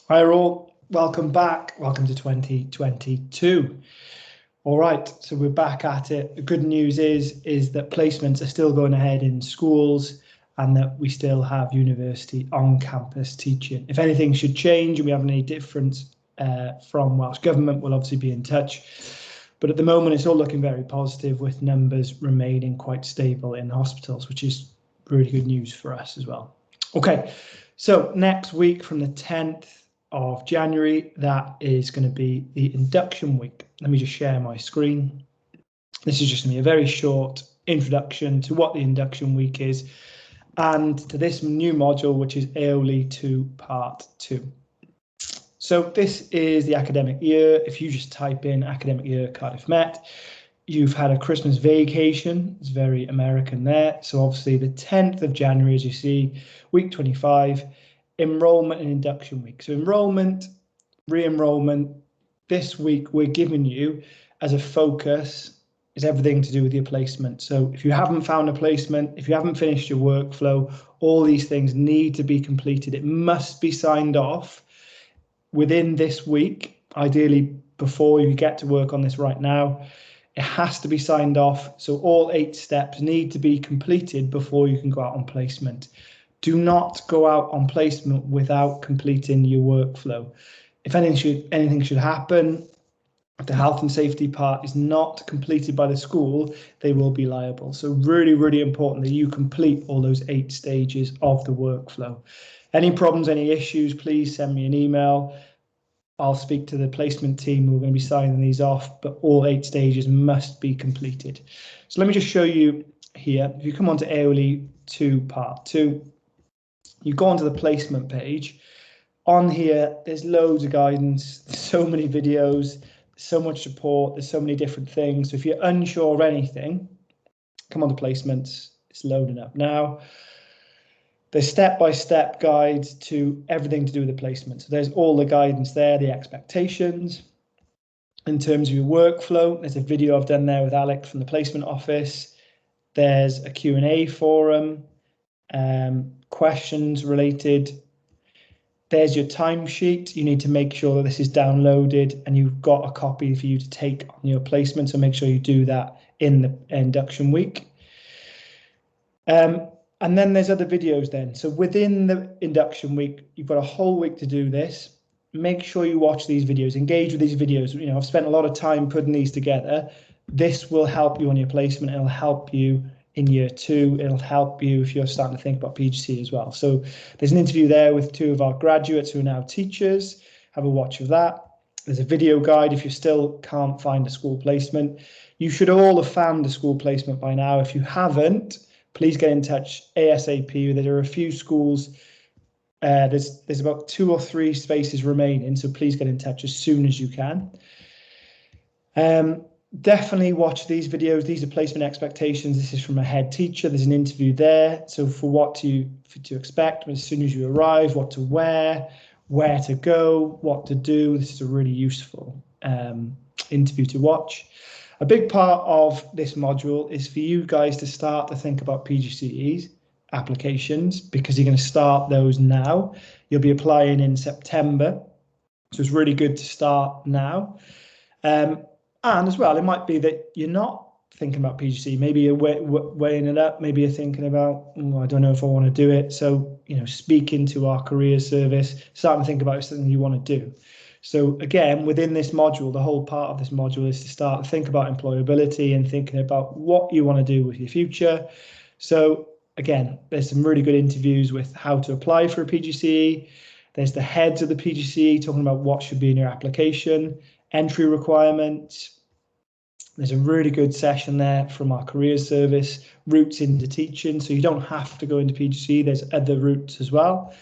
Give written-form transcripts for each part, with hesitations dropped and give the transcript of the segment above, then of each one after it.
Hi all, welcome back. Welcome to 2022. All right, so we're back at it. The good news is that placements are still going ahead in schools and that we still have university on campus teaching. If anything should change and we have any difference from Welsh Government, we'll obviously be in touch. But at the moment, it's all looking very positive with numbers remaining quite stable in hospitals, which is really good news for us as well. Okay, so next week from the 10th of January, that is going to be the induction week. Let me just share my screen. This is just going to be a very short introduction to what the induction week is and to this new module, which is AOLE 2 Part 2. So this is the academic year. If you just type in academic year Cardiff Met, you've had a Christmas vacation. It's very American there. So obviously the 10th of January, as you see, week 25, enrollment and induction week. So enrollment, re-enrollment, this week we're giving you as a focus is everything to do with your placement. So if you haven't found a placement, if you haven't finished your workflow, all these things need to be completed. It must be signed off within this week, ideally before you get to work on this right now. It has to be signed off. So all 8 steps need to be completed before you can go out on placement. Do not go out on placement without completing your workflow. If anything should happen, if the health and safety part is not completed by the school, they will be liable. So really, really important that you complete all those 8 stages of the workflow. Any problems, any issues, please send me an email. I'll speak to the placement team who are going to be signing these off, but all 8 stages must be completed. So let me just show you here. If you come on to AOLE 2 Part 2, you go onto the placement page. On here, there's loads of guidance, so many videos, so much support, there's so many different things. So if you're unsure of anything, come on to placements. It's loading up now. There's step-by-step guides to everything to do with the placement. So there's all the guidance there, the expectations. In terms of your workflow, there's a video I've done there with Alex from the placement office. There's a Q&A forum, questions related. There's your timesheet. You need to make sure that this is downloaded and you've got a copy for you to take on your placement. So make sure you do that in the induction week. And then there's other videos then. So within the induction week, you've got a whole week to do this. Make sure you watch these videos, engage with these videos. You know, I've spent a lot of time putting these together. This will help you on your placement. It'll help you in year 2. It'll help you if you're starting to think about PGC as well. So there's an interview there with 2 of our graduates who are now teachers. Have a watch of that. There's a video guide if you still can't find a school placement. You should all have found a school placement by now. If you haven't, please get in touch ASAP. There are a few schools. There's about 2 or 3 spaces remaining, so please get in touch as soon as you can. Definitely watch these videos. These are placement expectations. This is from a head teacher. There's an interview there. So for what to expect as soon as you arrive, what to wear, where to go, what to do. This is a really useful interview to watch. A big part of this module is for you guys to start to think about PGCE applications because you're going to start those now. You'll be applying in September, so it's really good to start now. And as well, it might be that you're not thinking about PGCE. Maybe you're weighing it up. Maybe you're thinking about, I don't know if I want to do it. So, you know, speaking to our career service, starting to think about something you want to do. So again, within this module, the whole part of this module is to start to think about employability and thinking about what you want to do with your future. So again, there's some really good interviews with how to apply for a PGCE. There's the heads of the PGCE talking about what should be in your application, entry requirements. There's a really good session there from our career service, routes into teaching. So you don't have to go into PGCE. There's other routes as well.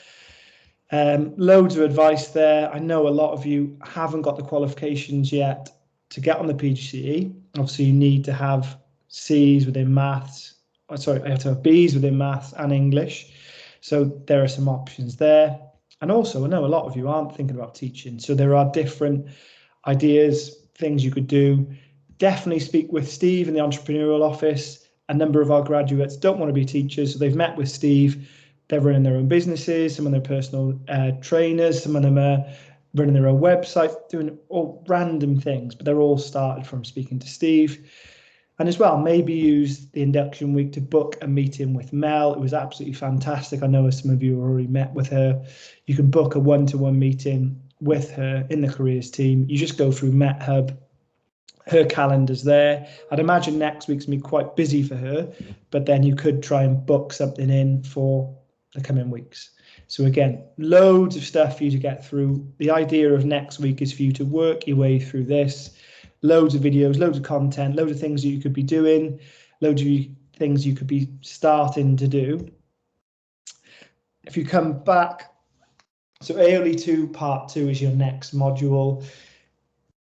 Loads of advice there. I know a lot of you haven't got the qualifications yet to get on the PGCE. Obviously, you need to have C's within maths. Sorry, I have to have B's within maths and English. So there are some options there. And also, I know a lot of you aren't thinking about teaching. So there are different ideas, things you could do. Definitely speak with Steve in the entrepreneurial office. A number of our graduates don't want to be teachers, so they've met with Steve. they're running their own businesses, some of them are personal trainers, some of them are running their own website, doing all random things, but they're all started from speaking to Steve. And as well, maybe use the induction week to book a meeting with Mel. It was absolutely fantastic. I know some of you already met with her. You can book a one-to-one meeting with her in the careers team. You just go through MetHub. Her calendar's there. I'd imagine next week's going to be quite busy for her, but then you could try and book something in for the coming weeks. So again, loads of stuff for you to get through. The idea of next week is for you to work your way through this. Loads of videos, loads of content, loads of things that you could be doing, loads of things you could be starting to do. If you come back, so AOLE 2 Part 2 is your next module.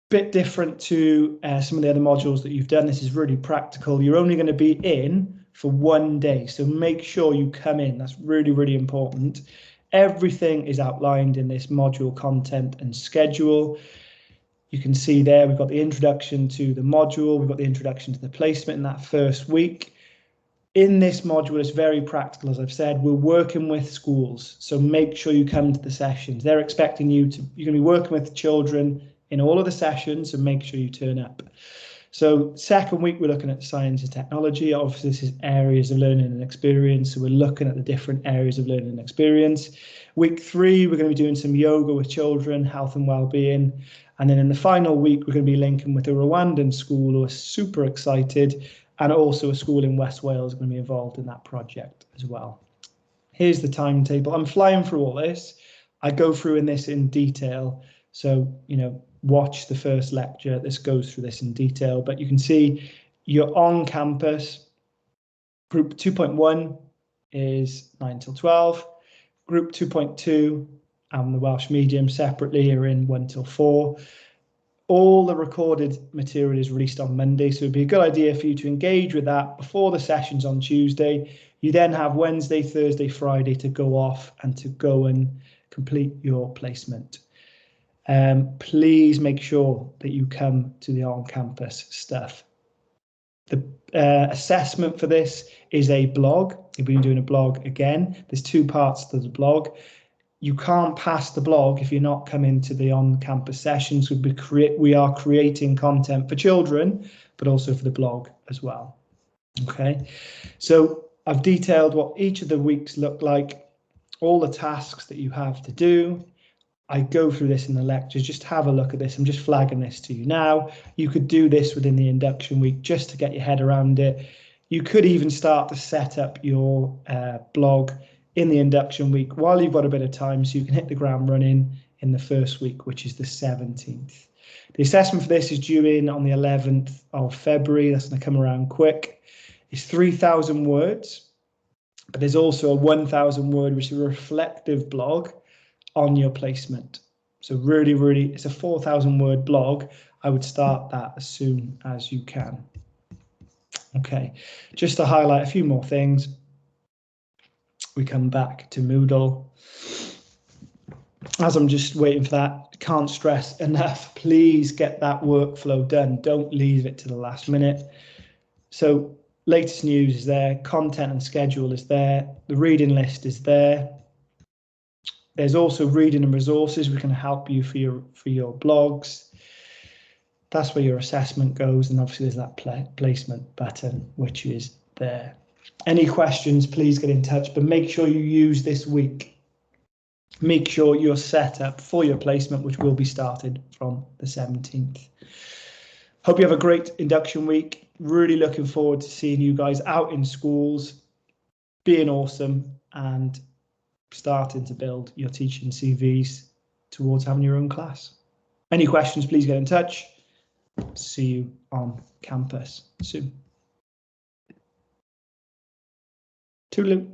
Bit different to some of the other modules that you've done. This is really practical. You're only going to be in for 1 day, so make sure you come in. That's really, really important. Everything is outlined in this module content and schedule. You can see there we've got the introduction to the module, we've got the introduction to the placement in that first week. In this module, it's very practical, as I've said. We're working with schools, so make sure you come to the sessions. They're expecting you to, you're going to be working with children in all of the sessions, so make sure you turn up. So second week, we're looking at science and technology. Obviously, this is areas of learning and experience, so we're looking at the different areas of learning and experience. Week 3, we're going to be doing some yoga with children, health and well-being. And then in the final week, we're going to be linking with a Rwandan school who are super excited, and also a school in West Wales is going to be involved in that project as well. Here's the timetable. I'm flying through all this. I go through this in detail. So, watch the first lecture. This goes through this in detail, but you can see you're on campus. Group 2.1 is 9 till 12. Group 2.2 and the Welsh medium separately are in 1 till 4. All the recorded material is released on Monday, so it'd be a good idea for you to engage with that before the sessions on Tuesday. You then have Wednesday, Thursday, Friday to go off and to go and complete your placement. Please make sure that you come to the on-campus stuff. The assessment for this is a blog. You've been doing a blog again. There's 2 parts to the blog. You can't pass the blog if you're not coming to the on-campus sessions. We are creating content for children, but also for the blog as well. Okay, so I've detailed what each of the weeks look like, all the tasks that you have to do. I go through this in the lectures. Just have a look at this. I'm just flagging this to you now. You could do this within the induction week just to get your head around it. You could even start to set up your blog in the induction week while you've got a bit of time, so you can hit the ground running in the first week, which is the 17th. The assessment for this is due in on the 11th of February. That's going to come around quick. It's 3,000 words, but there's also a 1,000 word, which is a reflective blog on your placement. So really, it's a 4,000 word blog. I would start that as soon as you can. Okay, just to highlight a few more things. We come back to Moodle. As I'm just waiting for that, can't stress enough, please get that workflow done. Don't leave it to the last minute. So latest news is there, content and schedule is there, the reading list is there. There's also reading and resources. We can help you for your blogs. That's where your assessment goes, and obviously there's that placement button, which is there. Any questions, please get in touch, but make sure you use this week. Make sure you're set up for your placement, which will be started from the 17th. Hope you have a great induction week. Really looking forward to seeing you guys out in schools, being awesome and starting to build your teaching CVs towards having your own class. Any questions, please get in touch. See you on campus soon. Toodaloo.